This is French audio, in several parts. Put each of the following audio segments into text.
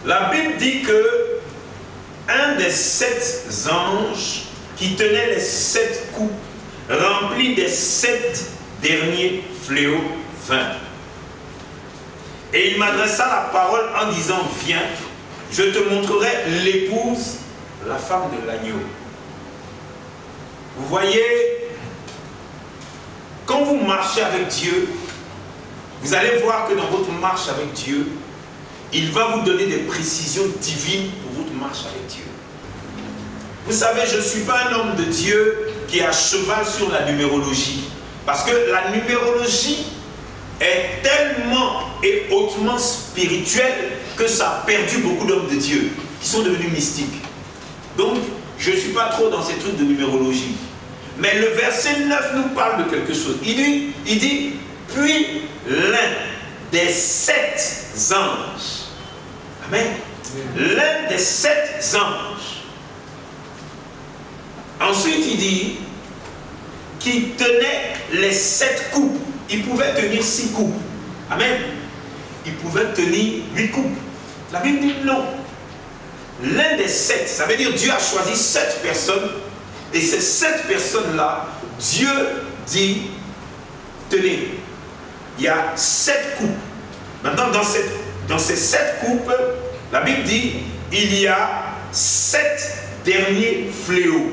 La Bible dit que un des 7 anges qui tenait les 7 coupes remplies des 7 derniers fléaux vint. Et il m'adressa la parole en disant, viens, je te montrerai l'épouse, la femme de l'agneau. Vous voyez, quand vous marchez avec Dieu, vous allez voir que dans votre marche avec Dieu, il va vous donner des précisions divines pour votre marche avec Dieu. Vous savez, je ne suis pas un homme de Dieu qui est à cheval sur la numérologie. Parce que la numérologie est tellement et hautement spirituelle que ça a perdu beaucoup d'hommes de Dieu qui sont devenus mystiques. Donc, je ne suis pas trop dans ces trucs de numérologie. Mais le verset 9 nous parle de quelque chose. Il dit, puis l'un des 7 anges. Amen. L'un des 7 anges. Ensuite, il dit qu'il tenait les 7 coupes. Il pouvait tenir 6 coupes. Amen. Il pouvait tenir 8 coupes. La Bible dit non. L'un des 7, ça veut dire Dieu a choisi 7 personnes. Et ces 7 personnes-là, Dieu dit, tenez, il y a 7 coupes. Maintenant, dans ces 7 coupes, la Bible dit, il y a 7 derniers fléaux.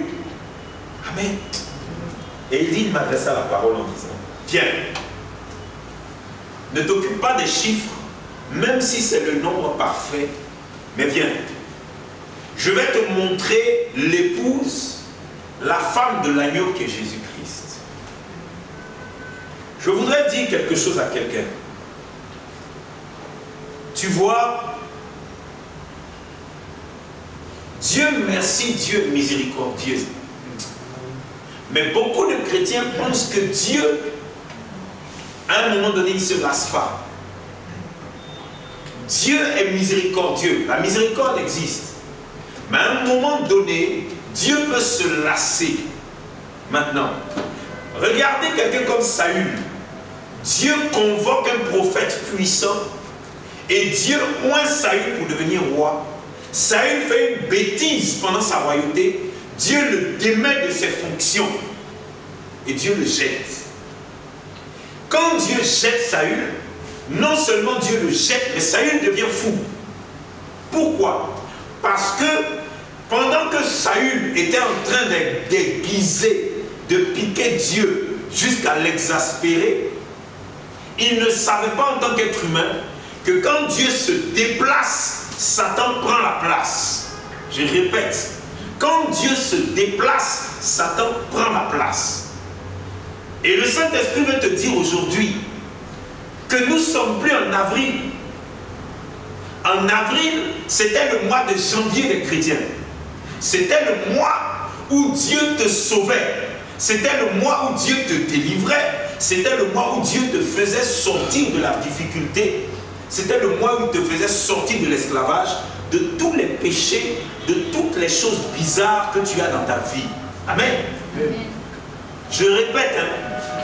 Amen. Et il dit, il m'adressa la parole en disant, viens, ne t'occupe pas des chiffres, même si c'est le nombre parfait, mais viens. Je vais te montrer l'épouse, la femme de l'agneau qui est Jésus-Christ. Je voudrais dire quelque chose à quelqu'un. Tu vois, Dieu merci, Dieu miséricordieux. Mais beaucoup de chrétiens pensent que Dieu, à un moment donné, il ne se lasse pas. Dieu est miséricordieux. La miséricorde existe. Mais à un moment donné, Dieu peut se lasser. Maintenant, regardez quelqu'un comme Saül. Dieu convoque un prophète puissant et Dieu oint Saül pour devenir roi. Saül fait une bêtise pendant sa royauté. Dieu le démet de ses fonctions et Dieu le jette. Quand Dieu jette Saül, non seulement Dieu le jette, mais Saül devient fou. Pourquoi? Parce que pendant que Saül était en train de déguiser, de piquer Dieu jusqu'à l'exaspérer, il ne savait pas en tant qu'être humain que quand Dieu se déplace, Satan prend la place. Je répète, quand Dieu se déplace, Satan prend la place. Et le Saint-Esprit veut te dire aujourd'hui que nous ne sommes plus en avril. En avril, c'était le mois de janvier des chrétiens. C'était le mois où Dieu te sauvait. C'était le mois où Dieu te délivrait. C'était le mois où Dieu te faisait sortir de la difficulté. C'était le mois où il te faisait sortir de l'esclavage, de tous les péchés, de toutes les choses bizarres que tu as dans ta vie. Amen. Amen. Je répète,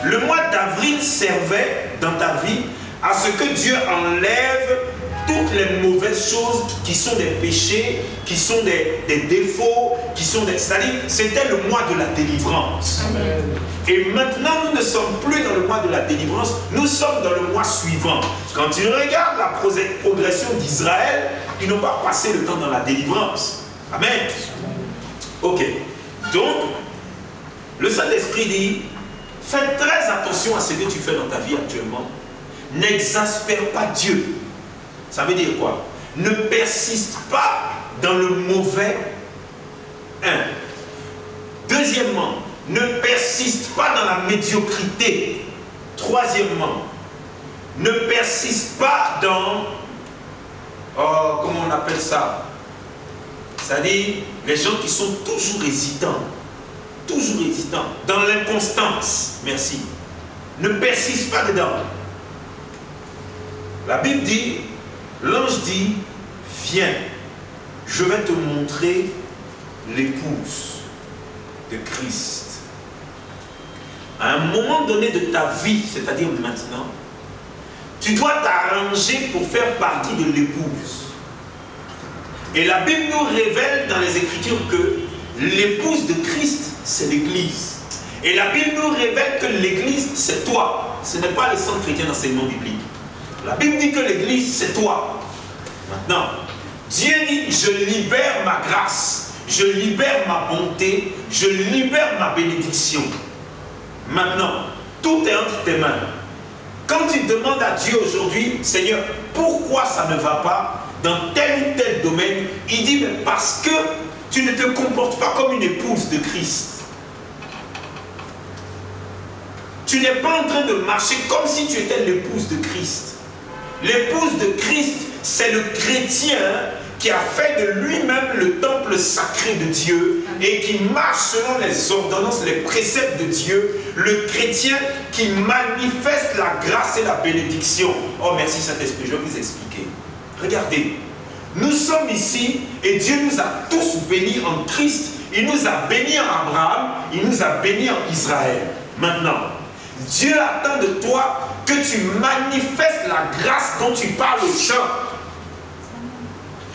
le mois d'avril servait dans ta vie à ce que Dieu enlève toutes les mauvaises choses qui sont des péchés, qui sont des défauts, qui sont des... C'est-à-dire, c'était le mois de la délivrance. Amen. Et maintenant, nous ne sommes plus dans le mois de la délivrance, nous sommes dans le mois suivant. Quand tu regardes la progression d'Israël, ils n'ont pas passé le temps dans la délivrance. Amen. Ok. Donc, le Saint-Esprit dit, fais très attention à ce que tu fais dans ta vie actuellement. N'exaspère pas Dieu. Ça veut dire quoi? Ne persiste pas dans le mauvais. Deuxièmement, ne persiste pas dans la médiocrité. Troisièmement, ne persiste pas dans... Oh, comment on appelle ça? C'est-à-dire les gens qui sont toujours hésitants. Toujours hésitants. Dans l'inconstance. Merci. Ne persiste pas dedans. La Bible dit... L'ange dit, viens, je vais te montrer l'épouse de Christ. À un moment donné de ta vie, c'est-à-dire maintenant, tu dois t'arranger pour faire partie de l'épouse. Et la Bible nous révèle dans les Écritures que l'épouse de Christ, c'est l'Église. Et la Bible nous révèle que l'Église, c'est toi. Ce n'est pas le centre chrétien d'enseignement biblique. La Bible dit que l'Église, c'est toi. Maintenant, Dieu dit, je libère ma grâce, je libère ma bonté, je libère ma bénédiction. Maintenant, tout est entre tes mains. Quand tu demandes à Dieu aujourd'hui, Seigneur, pourquoi ça ne va pas dans tel ou tel domaine, il dit, mais parce que tu ne te comportes pas comme une épouse de Christ. Tu n'es pas en train de marcher comme si tu étais l'épouse de Christ. L'épouse de Christ, c'est le chrétien qui a fait de lui-même le temple sacré de Dieu et qui marche selon les ordonnances, les préceptes de Dieu. Le chrétien qui manifeste la grâce et la bénédiction. Oh, merci Saint-Esprit, je vais vous expliquer. Regardez, nous sommes ici et Dieu nous a tous bénis en Christ. Il nous a bénis en Abraham, il nous a bénis en Israël. Maintenant, Dieu attend de toi que tu manifestes la grâce dont tu parles aux gens.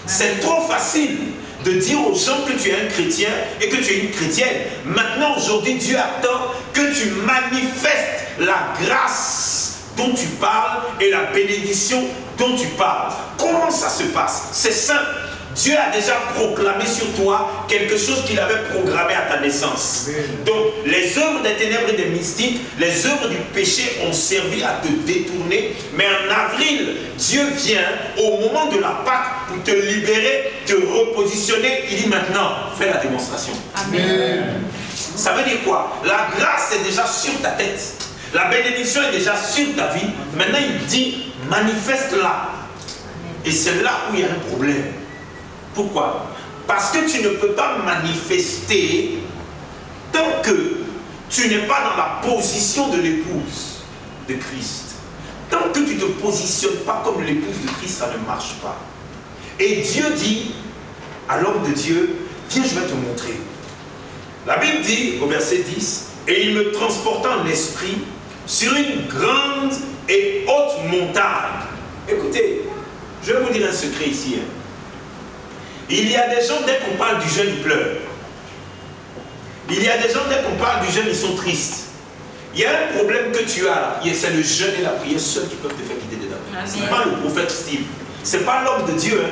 C'est trop facile de dire aux gens que tu es un chrétien et que tu es une chrétienne. Maintenant, aujourd'hui, Dieu attend que tu manifestes la grâce dont tu parles et la bénédiction dont tu parles. Comment ça se passe? C'est simple. Dieu a déjà proclamé sur toi quelque chose qu'il avait programmé à ta naissance. Donc, les œuvres des ténèbres et des mystiques, les œuvres du péché ont servi à te détourner. Mais en avril, Dieu vient au moment de la Pâque pour te libérer, te repositionner. Il dit maintenant, fais la démonstration. Amen. Ça veut dire quoi? La grâce est déjà sur ta tête. La bénédiction est déjà sur ta vie. Maintenant, il dit, manifeste-la. Et c'est là où il y a un problème. Pourquoi? Parce que tu ne peux pas manifester tant que tu n'es pas dans la position de l'épouse de Christ. Tant que tu ne te positionnes pas comme l'épouse de Christ, ça ne marche pas. Et Dieu dit à l'homme de Dieu, viens, je vais te montrer. La Bible dit au verset 10, et il me transporta en esprit sur une grande et haute montagne. Écoutez, je vais vous dire un secret ici. Il y a des gens, dès qu'on parle du jeûne, ils pleurent. Il y a des gens, dès qu'on parle du jeûne, ils sont tristes. Il y a un problème que tu as, c'est le jeûne et la prière seuls qui peuvent te faire quitter dedans. Ce n'est pas le prophète Steve, ce n'est pas l'homme de Dieu.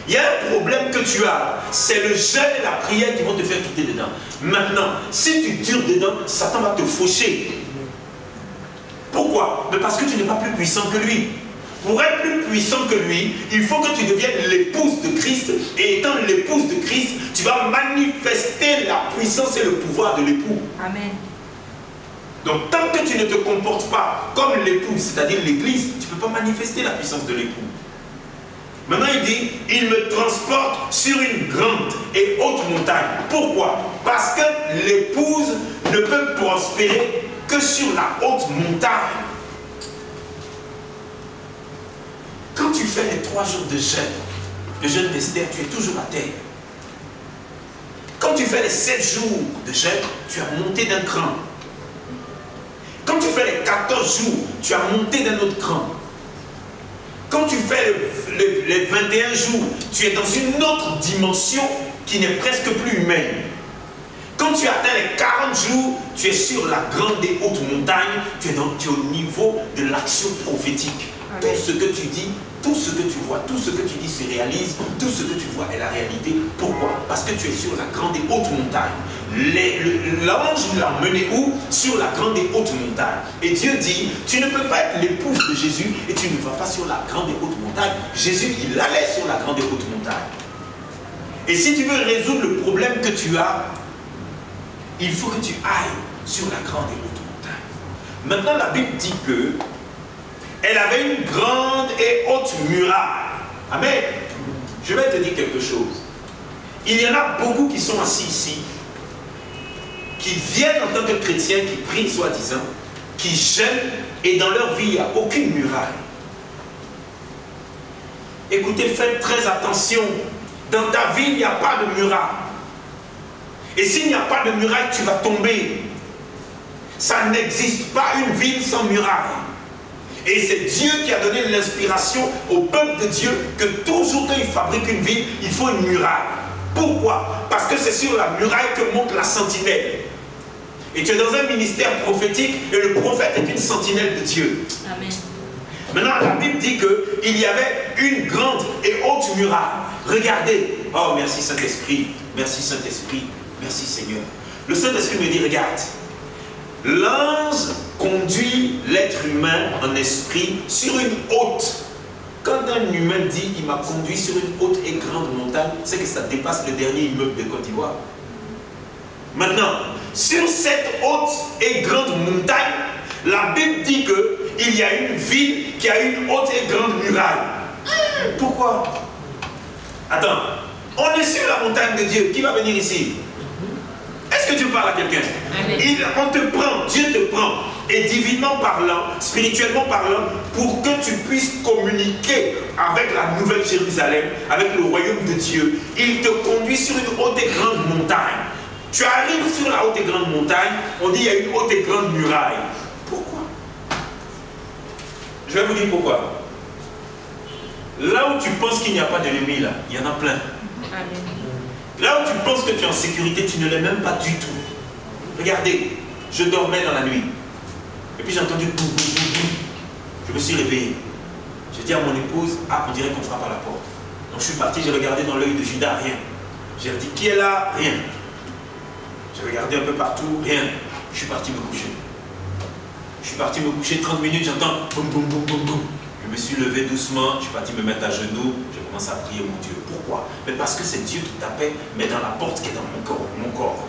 Il y a un problème que tu as, c'est le jeûne et la prière qui vont te faire quitter dedans. Maintenant, si tu dures dedans, Satan va te faucher. Pourquoi? Mais parce que tu n'es pas plus puissant que lui. Pour être plus puissant que lui, il faut que tu deviennes l'épouse de Christ. Et étant l'épouse de Christ, tu vas manifester la puissance et le pouvoir de l'époux. Amen. Donc tant que tu ne te comportes pas comme l'épouse, c'est-à-dire l'église, tu ne peux pas manifester la puissance de l'époux. Maintenant il dit, il me transporte sur une grande et haute montagne. Pourquoi? Parce que l'épouse ne peut prospérer que sur la haute montagne. Quand tu fais les 3 jours de jeûne, le jeûne d'Esther, tu es toujours à terre. Quand tu fais les 7 jours de jeûne, tu as monté d'un cran. Quand tu fais les 14 jours, tu as monté d'un autre cran. Quand tu fais les 21 jours, tu es dans une autre dimension qui n'est presque plus humaine. Quand tu atteins les 40 jours, tu es sur la grande et haute montagne, tu es au niveau de l'action prophétique. Tout ce que tu dis, tout ce que tu vois, tout ce que tu dis se réalise, tout ce que tu vois est la réalité. Pourquoi? Parce que tu es sur la grande et haute montagne. L'ange l'a mené où? Sur la grande et haute montagne. Et Dieu dit, tu ne peux pas être l'épouse de Jésus et tu ne vas pas sur la grande et haute montagne. Jésus, il allait sur la grande et haute montagne. Et si tu veux résoudre le problème que tu as, il faut que tu ailles sur la grande et haute montagne. Maintenant, la Bible dit que elle avait une grande et haute muraille. Amen. Je vais te dire quelque chose. Il y en a beaucoup qui sont assis ici, qui viennent en tant que chrétiens, qui prient soi-disant, qui jeûnent, et dans leur vie, il n'y a aucune muraille. Écoutez, faites très attention. Dans ta vie, il n'y a pas de muraille. Et s'il n'y a pas de muraille, tu vas tomber. Ça n'existe pas une ville sans muraille. Et c'est Dieu qui a donné l'inspiration au peuple de Dieu que toujours quand il fabrique une ville, il faut une muraille. Pourquoi? Parce que c'est sur la muraille que monte la sentinelle. Et tu es dans un ministère prophétique et le prophète est une sentinelle de Dieu. Amen. Maintenant, la Bible dit qu'il y avait une grande et haute muraille. Regardez. Oh, merci Saint-Esprit. Merci Saint-Esprit. Merci Seigneur. Le Saint-Esprit me dit, regarde. L'ange conduit l'être humain en esprit sur une haute. Quand un humain dit, il m'a conduit sur une haute et grande montagne, c'est que ça dépasse le dernier immeuble de Côte d'Ivoire. Maintenant, sur cette haute et grande montagne, la Bible dit qu'il y a une ville qui a une haute et grande muraille. Pourquoi? Attends, on est sur la montagne de Dieu. Qui va venir ici? Est-ce que Dieu parle à quelqu'un? On te prend, Dieu te prend, et divinement parlant, spirituellement parlant, pour que tu puisses communiquer avec la nouvelle Jérusalem, avec le royaume de Dieu. Il te conduit sur une haute et grande montagne. Tu arrives sur la haute et grande montagne, on dit il y a une haute et grande muraille. Pourquoi? Je vais vous dire pourquoi. Là où tu penses qu'il n'y a pas d'ennemi, là, il y en a plein. Amen. Là où tu penses que tu es en sécurité, tu ne l'es même pas du tout. Regardez, je dormais dans la nuit. Et puis j'ai entendu boum, boum, boum, boum. Je me suis réveillé. J'ai dit à mon épouse, ah, on dirait qu'on frappe à la porte. Donc je suis parti, j'ai regardé dans l'œil de Judas, rien. J'ai dit, qui est là? Rien. J'ai regardé un peu partout, rien. Je suis parti me coucher. Je suis parti me coucher 30 minutes, j'entends boum, boum, boum, boum, boum. Je me suis levé doucement, je suis parti me mettre à genoux, j'ai commencé à prier mon Dieu. Pourquoi? Mais parce que c'est Dieu qui tapait, mais dans la porte qui est dans mon corps.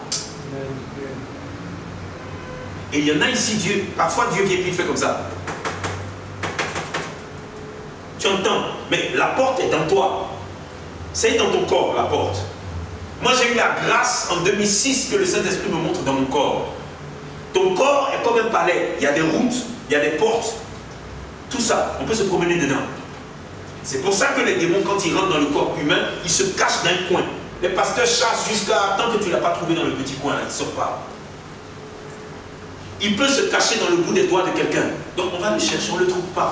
Et il y en a ici, Dieu, parfois Dieu vient et il fait comme ça. Tu entends, mais la porte est dans toi. C'est dans ton corps, la porte. Moi j'ai eu la grâce en 2006 que le Saint-Esprit me montre dans mon corps. Ton corps est comme un palais, il y a des routes, il y a des portes. Tout ça, on peut se promener dedans. C'est pour ça que les démons, quand ils rentrent dans le corps humain, ils se cachent d'un coin. Les pasteurs chassent jusqu'à tant que tu ne l'as pas trouvé dans le petit coin, là, il ne sort pas. Il peut se cacher dans le bout des doigts de quelqu'un. Donc on va le chercher, on ne le trouve pas.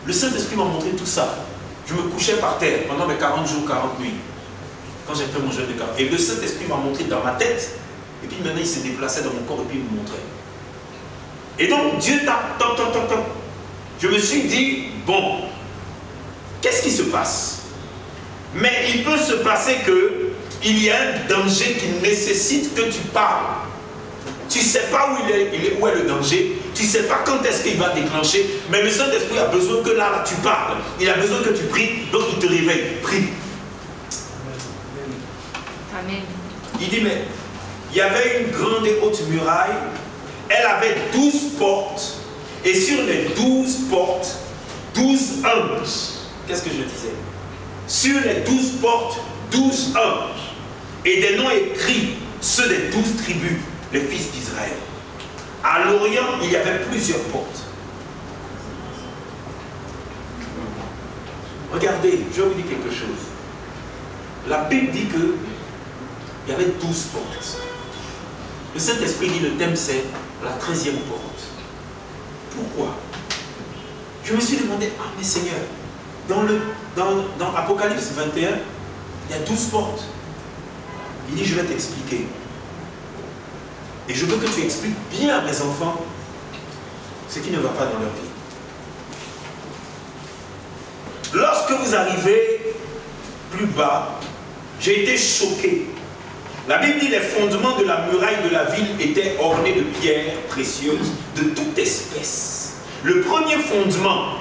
Le Saint-Esprit m'a montré tout ça. Je me couchais par terre pendant mes 40 jours, 40 nuits. Quand j'ai fait mon jeûne de 40. Et le Saint-Esprit m'a montré dans ma tête. Et puis maintenant il s'est déplacé dans mon corps et puis il me montrait. Et donc Dieu tape, toc, toc, toc, toc. Je me suis dit, bon, qu'est-ce qui se passe? Mais il peut se passer qu'il y a un danger qui nécessite que tu parles. Tu ne sais pas où est le danger, tu ne sais pas quand est-ce qu'il va déclencher, mais le Saint-Esprit a besoin que là, tu parles. Il a besoin que tu pries, donc il te réveille. Prie. Amen. Il dit, mais il y avait une grande et haute muraille, elle avait 12 portes, et sur les 12 portes, 12 anges. Qu'est-ce que je disais? Sur les 12 portes, 12 anges, et des noms écrits, ceux des 12 tribus, les fils d'Israël. À l'Orient, il y avait plusieurs portes. Regardez, je vais vous dire quelque chose. La Bible dit que il y avait 12 portes. Le Saint-Esprit dit le thème c'est la 13e porte. Pourquoi? Je me suis demandé, ah mais Seigneur, dans Apocalypse 21, il y a 12 portes. Il dit, je vais t'expliquer. Et je veux que tu expliques bien à mes enfants ce qui ne va pas dans leur vie. Lorsque vous arrivez plus bas, j'ai été choqué. La Bible dit les fondements de la muraille de la ville étaient ornés de pierres précieuses de toute espèce. Le premier fondement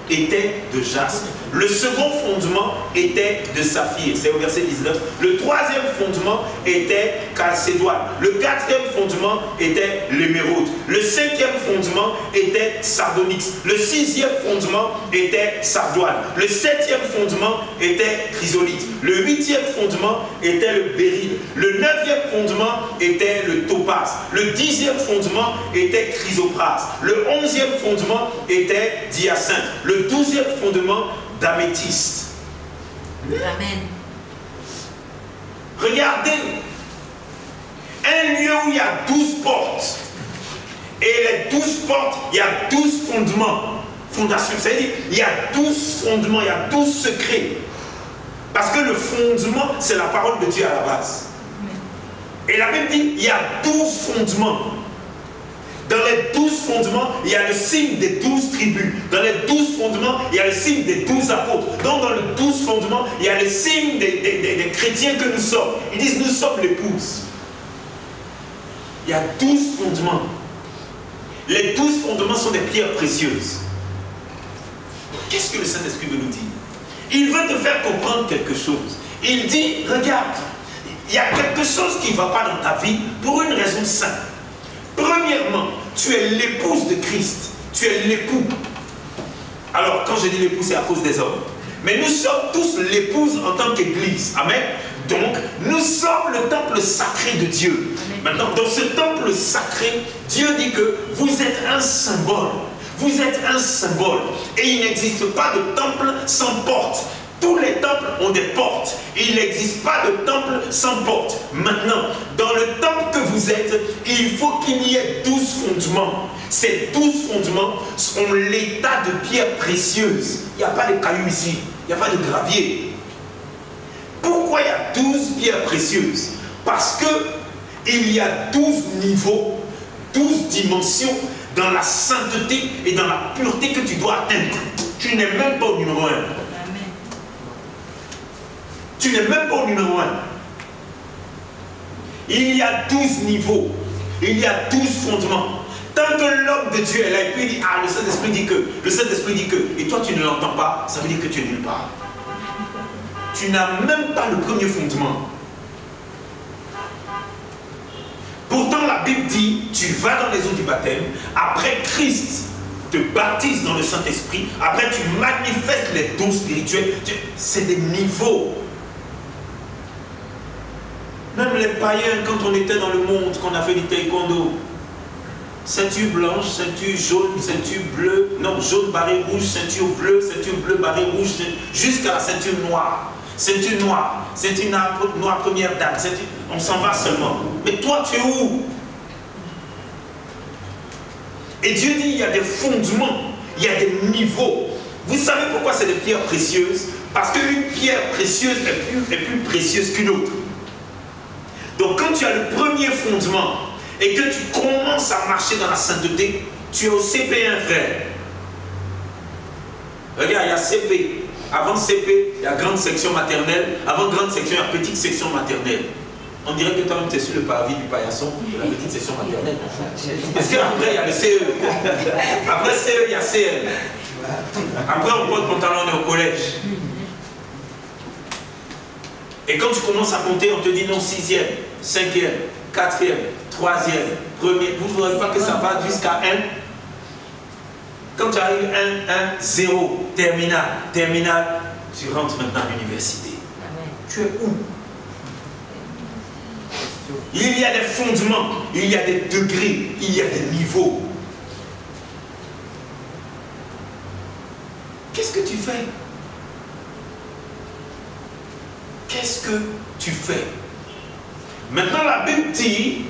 était de jaspe. Le second fondement était de saphir. C'est au verset 19. Le troisième fondement était calcédoine. Le quatrième fondement était l'émeraude. Le cinquième fondement était sardonyx. Le sixième fondement était sardoine. Le septième fondement était chrysolite. Le huitième fondement était le béryl. Le neuvième fondement était le topaz. Le dixième fondement était chrysoprase. Le onzième fondement était diacinthe. Le douzième fondement d'améthyste. Amen. Regardez, un lieu où il y a 12 portes Et les 12 portes, il y a 12 fondements. Fondation, c'est-à-dire, il y a 12 fondements, il y a 12 secrets. Parce que le fondement, c'est la parole de Dieu à la base. Et la Bible dit, il y a 12 fondements. Dans les 12 fondements, il y a le signe des 12 tribus. Dans les 12 fondements, il y a le signe des 12 apôtres. Donc dans les 12 fondements, il y a le signe des chrétiens que nous sommes. Ils disent, nous sommes l'épouse. Il y a 12 fondements. Les 12 fondements sont des pierres précieuses. Qu'est-ce que le Saint-Esprit veut nous dire? Il veut te faire comprendre quelque chose. Il dit, regarde, il y a quelque chose qui ne va pas dans ta vie pour une raison simple. Premièrement, tu es l'épouse de Christ. Tu es l'époux. Alors, quand je dis l'époux, c'est à cause des hommes. Mais nous sommes tous l'épouse en tant qu'église. Amen. Donc, nous sommes le temple sacré de Dieu. Maintenant, dans ce temple sacré, Dieu dit que vous êtes un symbole. Vous êtes un symbole. Et il n'existe pas de temple sans porte. Tous les temples ont des portes. Il n'existe pas de temple sans porte. Maintenant, dans le temple que vous êtes, il faut qu'il y ait 12 fondements. Ces 12 fondements sont l'état de pierres précieuses. Il n'y a pas de cailloux ici. Il n'y a pas de gravier. Pourquoi il y a 12 pierres précieuses? Parce que il y a 12 niveaux, 12 dimensions dans la sainteté et dans la pureté que tu dois atteindre. Tu n'es même pas au numéro 1. Tu n'es même pas au numéro 1. Il y a 12 niveaux. Il y a 12 fondements. Tant que l'homme de Dieu est là, et puis il dit, ah, le Saint-Esprit dit que, le Saint-Esprit dit que, et toi tu ne l'entends pas, ça veut dire que tu es nulle part. Tu n'as même pas le premier fondement. Pourtant la Bible dit, tu vas dans les eaux du baptême, après Christ te baptise dans le Saint-Esprit, après tu manifestes les dons spirituels, c'est des niveaux. Même les païens, quand on était dans le monde, qu'on a fait du taekwondo, ceinture blanche, ceinture jaune, ceinture bleue, non, jaune barré rouge, ceinture bleue barré rouge, jusqu'à la ceinture noire. Ceinture noire première dame, on s'en va seulement. Mais toi, tu es où? Et Dieu dit, il y a des fondements, il y a des niveaux. Vous savez pourquoi c'est des pierres précieuses? Parce qu'une pierre précieuse est plus précieuse qu'une autre. Donc quand tu as le premier fondement et que tu commences à marcher dans la sainteté, tu es au CP1, frère. Regarde, il y a CP. Avant CP, il y a grande section maternelle. Avant grande section, il y a petite section maternelle. On dirait que toi-même, tu es sur le parvis du paillasson de la petite section maternelle. Parce qu'après, il y a le CE. Après CE, il y a CL. Après, on porte pantalon, on est au collège. Et quand tu commences à compter, on te dit non, 6e, 5e, 4e, 3e, 1er. Vous ne voyez pas que ça va jusqu'à 1. Quand tu arrives 1, 1, 0, terminal, tu rentres maintenant à l'université. Tu es où? Il y a des fondements, il y a des degrés, il y a des niveaux. Qu'est-ce que tu fais? Qu'est-ce que tu fais? Maintenant la Bible dit,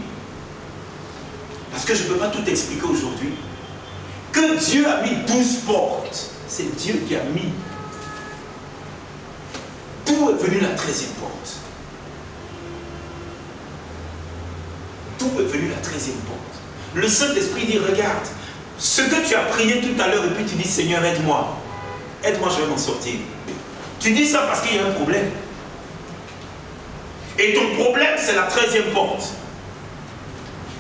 parce que je ne peux pas tout expliquer aujourd'hui, que Dieu a mis 12 portes. C'est Dieu qui a mis. D'où est venue la 13e porte? D'où est venue la 13e porte? Le Saint-Esprit dit, regarde, ce que tu as prié tout à l'heure et puis tu dis, Seigneur, aide-moi. Aide-moi, je vais m'en sortir. Tu dis ça parce qu'il y a un problème. Et ton problème, c'est la 13e porte.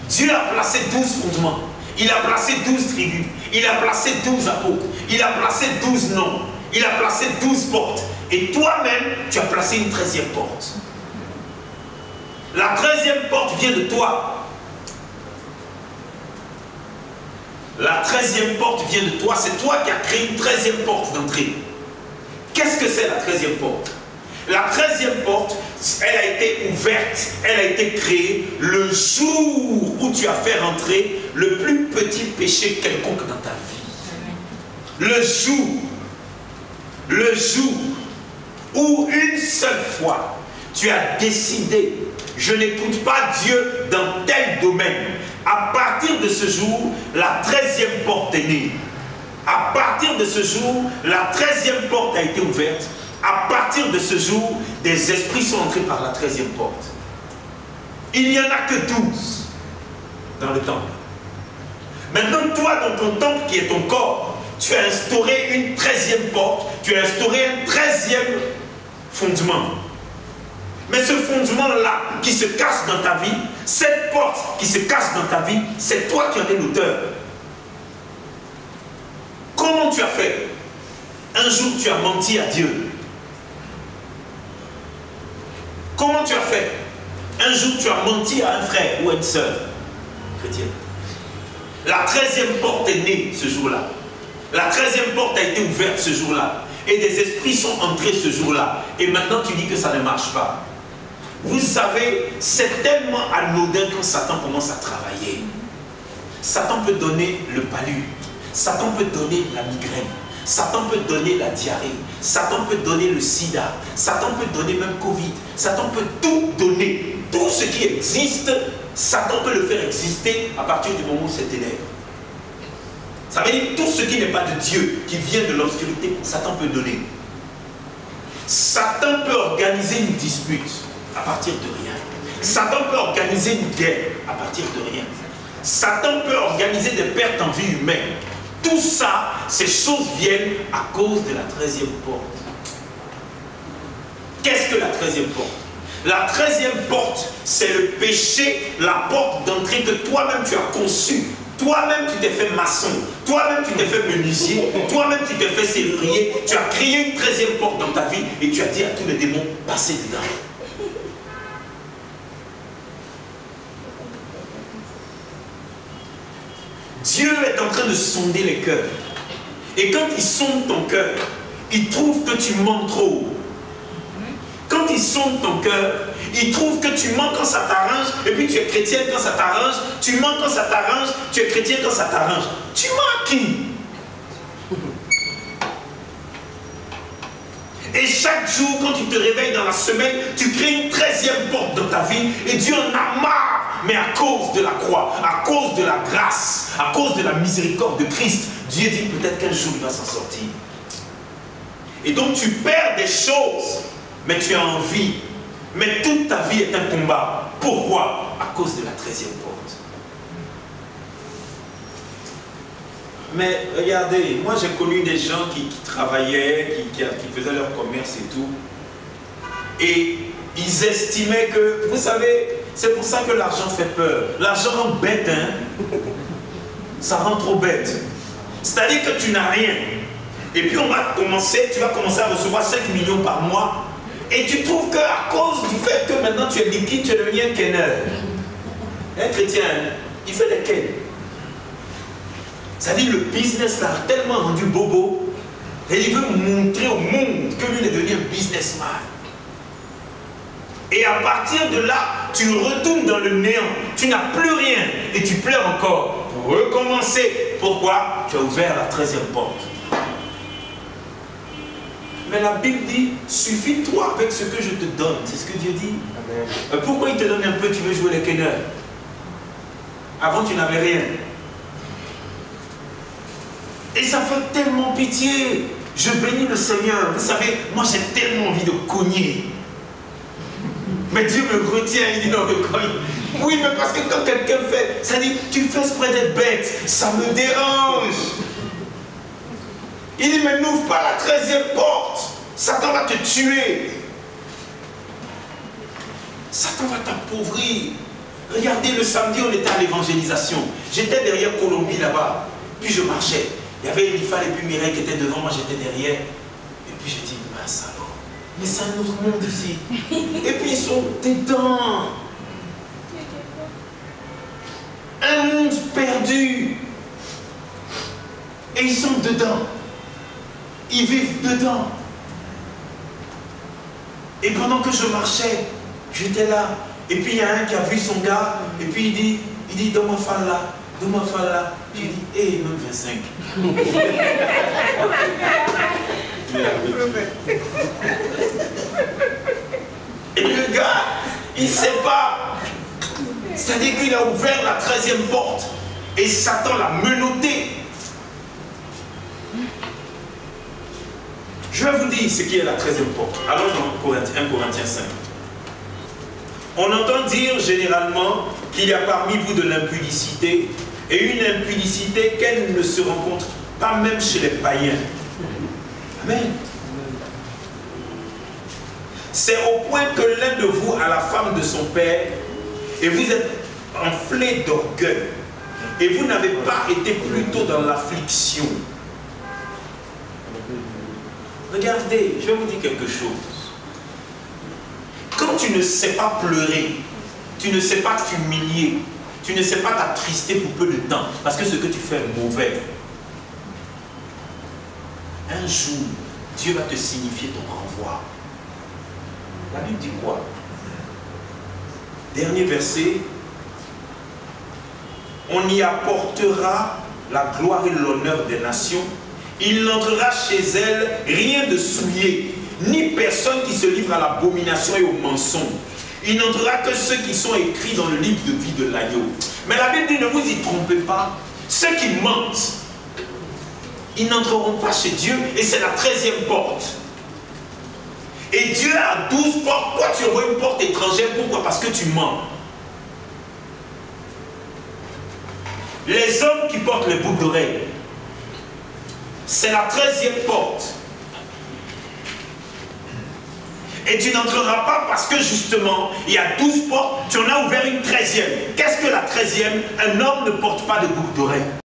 Dieu a placé 12 fondements. Il a placé 12 tribus. Il a placé 12 apôtres. Il a placé 12 noms. Il a placé 12 portes. Et toi-même, tu as placé une 13e porte. La 13e porte vient de toi. La 13e porte vient de toi. C'est toi qui as créé une 13e porte d'entrée. Qu'est-ce que c'est la 13e porte? La 13e porte, elle a été ouverte, elle a été créée le jour où tu as fait rentrer le plus petit péché quelconque dans ta vie. Le jour où une seule fois tu as décidé, je n'écoute pas Dieu dans tel domaine, À partir de ce jour, la 13e porte est née. À partir de ce jour, la 13e porte a été ouverte. À partir de ce jour, des esprits sont entrés par la 13e porte. Il n'y en a que 12 dans le temple. Maintenant, toi, dans ton temple qui est ton corps, tu as instauré une 13e porte, tu as instauré un 13e fondement. Mais ce fondement-là qui se casse dans ta vie, cette porte qui se casse dans ta vie, c'est toi qui en es l'auteur. Comment tu as fait? Un jour, tu as menti à Dieu. Comment tu as fait? Un jour, tu as menti à un frère ou à une sœur chrétienne. La 13e porte est née ce jour-là. La 13e porte a été ouverte ce jour-là. Et des esprits sont entrés ce jour-là. Et maintenant, tu dis que ça ne marche pas. Vous savez, c'est tellement anodin quand Satan commence à travailler. Satan peut donner le palu. Satan peut donner la migraine. Satan peut donner la diarrhée. Satan peut donner le sida. Satan peut donner même Covid. Satan peut tout donner. Tout ce qui existe, Satan peut le faire exister à partir du moment où c'est ténèbres. Ça veut dire tout ce qui n'est pas de Dieu, qui vient de l'obscurité, Satan peut donner. Satan peut organiser une dispute à partir de rien. Satan peut organiser une guerre à partir de rien. Satan peut organiser des pertes en vie humaine. Tout ça, ces choses viennent à cause de la 13e porte. Qu'est-ce que la 13e porte? La 13e porte, c'est le péché, la porte d'entrée que toi-même tu as conçue. Toi-même tu t'es fait maçon, toi-même tu t'es fait menuisier, toi-même tu t'es fait serrurier. Tu as créé une 13e porte dans ta vie et tu as dit à tous les démons, passez dedans. Dieu est en train de sonder les cœurs. Et quand il sonde ton cœur, il trouve que tu mens trop. Quand il sonde ton cœur, il trouve que tu mens quand ça t'arrange, et puis tu es chrétien quand ça t'arrange, tu mens quand ça t'arrange, tu es chrétien quand ça t'arrange. Tu mens à qui? Et chaque jour, quand tu te réveilles dans la semaine, tu crées une 13e porte dans ta vie, et Dieu en a marre. Mais à cause de la croix, à cause de la grâce, à cause de la miséricorde de Christ, Dieu dit peut-être qu'un jour il va s'en sortir. Et donc tu perds des choses, mais tu as envie. Mais toute ta vie est un combat. Pourquoi? À cause de la 13e porte. Mais regardez, moi j'ai connu des gens qui travaillaient, qui faisaient leur commerce et tout. Et ils estimaient que, vous savez, c'est pour ça que l'argent fait peur. L'argent rend bête, hein. Ça rend trop bête. C'est-à-dire que tu n'as rien. Et puis tu vas commencer à recevoir 5 millions par mois. Et tu trouves qu'à cause du fait que maintenant tu es liquide, tu es devenu un kenneur. Un chrétien, il fait des ken. C'est-à-dire le business l'a tellement rendu bobo. Et il veut montrer au monde que lui il est devenu un businessman. Et à partir de là, tu retournes dans le néant. Tu n'as plus rien. Et tu pleures encore pour recommencer. Pourquoi? Tu as ouvert la 13e porte. Mais la Bible dit, suffis-toi avec ce que je te donne. C'est ce que Dieu dit. Amen. Pourquoi il te donne un peu, tu veux jouer les kenneurs? Avant, tu n'avais rien. Et ça fait tellement pitié. Je bénis le Seigneur. Vous savez, moi j'ai tellement envie de cogner. Mais Dieu me retient, il dit non, mais quoi? Oui, mais parce que quand quelqu'un fait, ça dit, tu fais exprès d'être bête, ça me dérange. Il dit, mais n'ouvre pas la 13e porte. Satan va te tuer. Satan va t'appauvrir. Regardez, le samedi, on était à l'évangélisation. J'étais derrière Colombie là-bas. Puis je marchais. Il y avait Elifal et puis Mireille qui étaient devant, moi j'étais derrière. Et puis j'ai dit, mince alors. Mais c'est un autre monde ici. Et puis ils sont dedans. Un monde perdu. Et ils sont dedans. Ils vivent dedans. Et pendant que je marchais, j'étais là. Et puis il y a un qui a vu son gars. Et puis il dit, donne-moi fan là. Donne-moi fan là. J'ai dit, hé, même 25. Et le gars, il ne sait pas. C'est-à-dire qu'il a ouvert la 13e porte. Et Satan l'a menotté. Je vais vous dire ce qui est la 13e porte. Allons dans 1 Corinthiens 5. On entend dire généralement qu'il y a parmi vous de l'impudicité, et une impudicité qu'elle ne se rencontre pas même chez les païens. Amen. C'est au point que l'un de vous a la femme de son père, et vous êtes enflé d'orgueil, et vous n'avez pas été plutôt dans l'affliction. Regardez, je vais vous dire quelque chose. Quand tu ne sais pas pleurer, tu ne sais pas t'humilier, tu ne sais pas t'attrister pour peu de temps, parce que ce que tu fais est mauvais, un jour, Dieu va te signifier ton renvoi. La Bible dit quoi? Dernier verset. On y apportera la gloire et l'honneur des nations. Il n'entrera chez elles rien de souillé, ni personne qui se livre à l'abomination et au mensonge. Il n'entrera que ceux qui sont écrits dans le livre de vie de l'agneau. Mais la Bible dit, ne vous y trompez pas. Ceux qui mentent, ils n'entreront pas chez Dieu, et c'est la 13e porte. Et Dieu a 12 portes. Toi, tu envoies une porte étrangère. Pourquoi? Parce que tu mens. Les hommes qui portent les boucles d'oreilles, c'est la 13e porte. Et tu n'entreras pas parce que justement, il y a 12 portes, tu en as ouvert une 13e. Qu'est-ce que la 13e? Un homme ne porte pas de boucle d'oreilles.